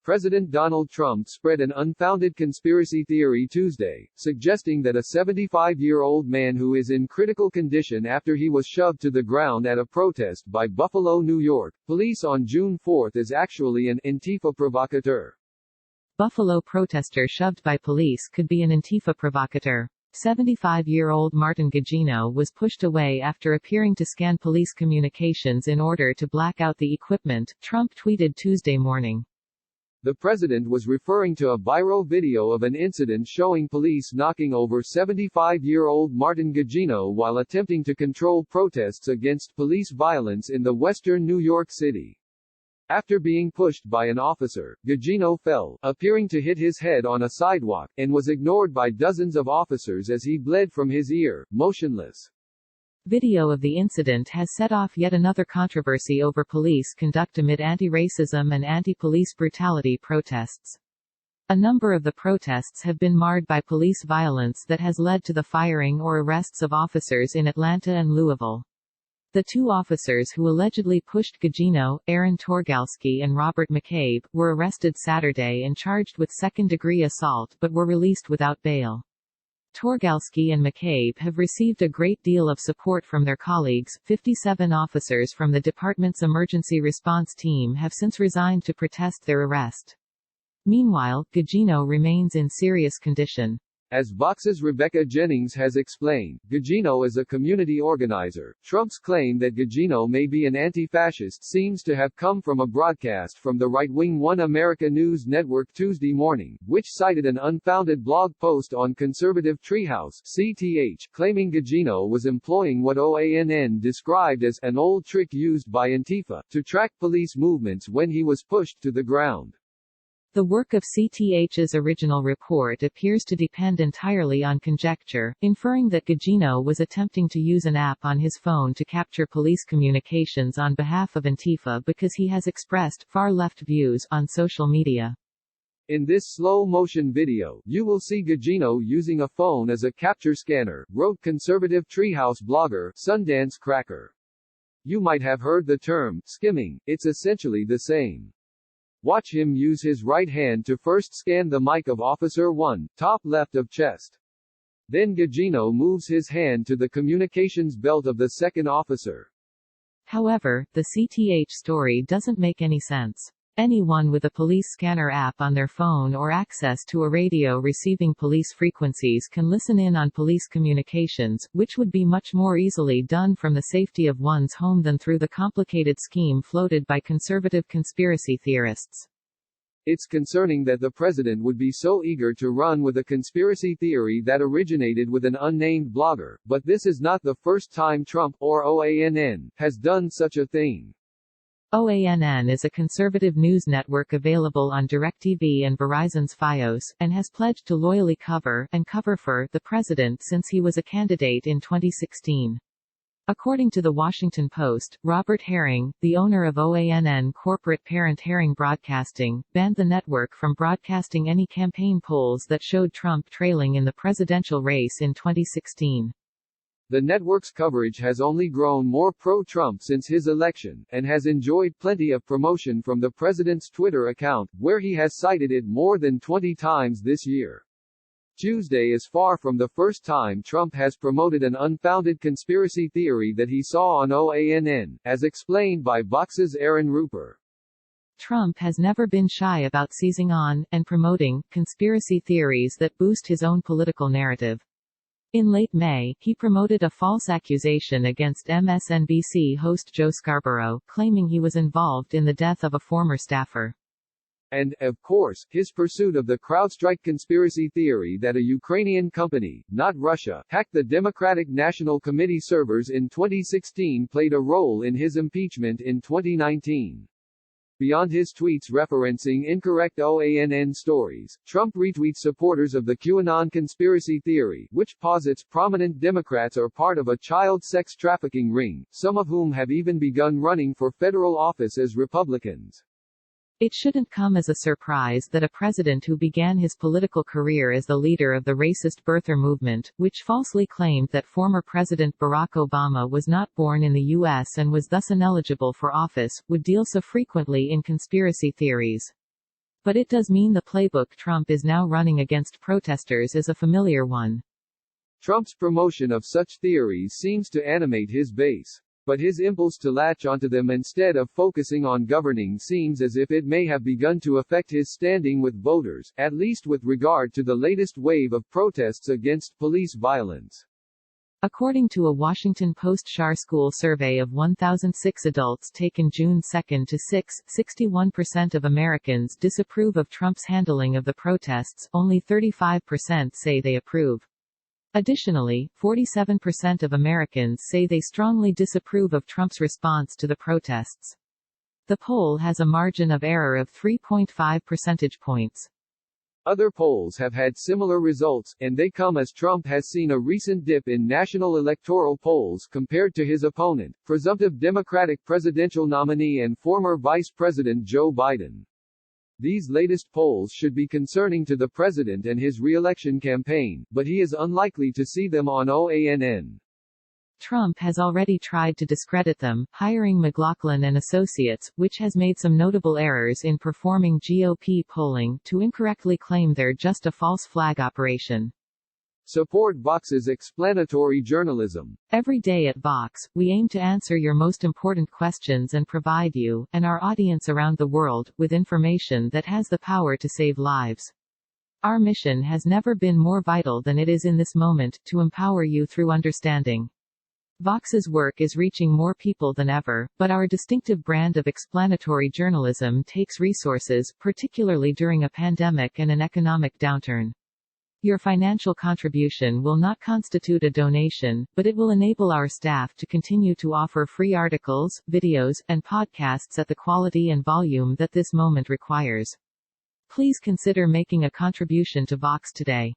President Donald Trump spread an unfounded conspiracy theory Tuesday, suggesting that a 75-year-old man who is in critical condition after he was shoved to the ground at a protest by Buffalo, New York, police on June 4 is actually an antifa provocateur. Buffalo protester shoved by police could be an antifa provocateur. 75-year-old Martin Gugino was pushed away after appearing to scan police communications in order to black out the equipment, Trump tweeted Tuesday morning. The president was referring to a viral video of an incident showing police knocking over 75-year-old Martin Gugino while attempting to control protests against police violence in the western New York City. After being pushed by an officer, Gugino fell, appearing to hit his head on a sidewalk, and was ignored by dozens of officers as he bled from his ear, motionless. Video of the incident has set off yet another controversy over police conduct amid anti-racism and anti-police brutality protests. A number of the protests have been marred by police violence that has led to the firing or arrests of officers in Atlanta and Louisville. The two officers who allegedly pushed Gugino, Aaron Torgalski and Robert McCabe, were arrested Saturday and charged with second-degree assault but were released without bail. Torgalski and McCabe have received a great deal of support from their colleagues. 57 officers from the department's emergency response team have since resigned to protest their arrest. Meanwhile, Gugino remains in serious condition. As Vox's Rebecca Jennings has explained, Gugino is a community organizer. Trump's claim that Gugino may be an anti-fascist seems to have come from a broadcast from the right-wing One America News Network Tuesday morning, which cited an unfounded blog post on conservative Treehouse (CTH), claiming Gugino was employing what OANN described as an old trick used by Antifa to track police movements when he was pushed to the ground. The work of CTH's original report appears to depend entirely on conjecture, inferring that Gugino was attempting to use an app on his phone to capture police communications on behalf of Antifa because he has expressed far-left views on social media. In this slow-motion video, you will see Gugino using a phone as a capture scanner, wrote conservative Treehouse blogger Sundance Cracker. You might have heard the term skimming, it's essentially the same. Watch him use his right hand to first scan the mic of Officer 1, top left of chest. Then Gugino moves his hand to the communications belt of the second officer. However, the CTH story doesn't make any sense. Anyone with a police scanner app on their phone or access to a radio receiving police frequencies can listen in on police communications, which would be much more easily done from the safety of one's home than through the complicated scheme floated by conservative conspiracy theorists. It's concerning that the president would be so eager to run with a conspiracy theory that originated with an unnamed blogger, but this is not the first time Trump, or OANN, has done such a thing. OANN is a conservative news network available on DirecTV and Verizon's Fios, and has pledged to loyally cover and cover for the president since he was a candidate in 2016. According to The Washington Post, Robert Herring, the owner of OANN corporate parent Herring Broadcasting, banned the network from broadcasting any campaign polls that showed Trump trailing in the presidential race in 2016. The network's coverage has only grown more pro-Trump since his election, and has enjoyed plenty of promotion from the president's Twitter account, where he has cited it more than 20 times this year. Tuesday is far from the first time Trump has promoted an unfounded conspiracy theory that he saw on OANN, as explained by Vox's Aaron Ruper. Trump has never been shy about seizing on, and promoting, conspiracy theories that boost his own political narrative. In late May, he promoted a false accusation against MSNBC host Joe Scarborough, claiming he was involved in the death of a former staffer. And, of course, his pursuit of the CrowdStrike conspiracy theory that a Ukrainian company, not Russia, hacked the Democratic National Committee servers in 2016 played a role in his impeachment in 2019. Beyond his tweets referencing incorrect OANN stories, Trump retweets supporters of the QAnon conspiracy theory, which posits prominent Democrats are part of a child sex trafficking ring, some of whom have even begun running for federal office as Republicans. It shouldn't come as a surprise that a president who began his political career as the leader of the racist birther movement, which falsely claimed that former President Barack Obama was not born in the U.S. and was thus ineligible for office, would deal so frequently in conspiracy theories. But it does mean the playbook Trump is now running against protesters is a familiar one. Trump's promotion of such theories seems to animate his base. But his impulse to latch onto them instead of focusing on governing seems as if it may have begun to affect his standing with voters, at least with regard to the latest wave of protests against police violence. According to a Washington Post Schar School survey of 1,006 adults taken June 2 to 6, 61% of Americans disapprove of Trump's handling of the protests, only 35% say they approve. Additionally, 47% of Americans say they strongly disapprove of Trump's response to the protests. The poll has a margin of error of 3.5 percentage points. Other polls have had similar results, and they come as Trump has seen a recent dip in national electoral polls compared to his opponent, presumptive Democratic presidential nominee and former Vice President Joe Biden. These latest polls should be concerning to the president and his re-election campaign, but he is unlikely to see them on OANN. Trump has already tried to discredit them, hiring McLaughlin and Associates, which has made some notable errors in performing GOP polling, to incorrectly claim they're just a false flag operation. Support Vox's explanatory journalism. Every day at Vox, we aim to answer your most important questions and provide you, and our audience around the world, with information that has the power to save lives. Our mission has never been more vital than it is in this moment, to empower you through understanding. Vox's work is reaching more people than ever, but our distinctive brand of explanatory journalism takes resources, particularly during a pandemic and an economic downturn. Your financial contribution will not constitute a donation, but it will enable our staff to continue to offer free articles, videos, and podcasts at the quality and volume that this moment requires. Please consider making a contribution to Vox today.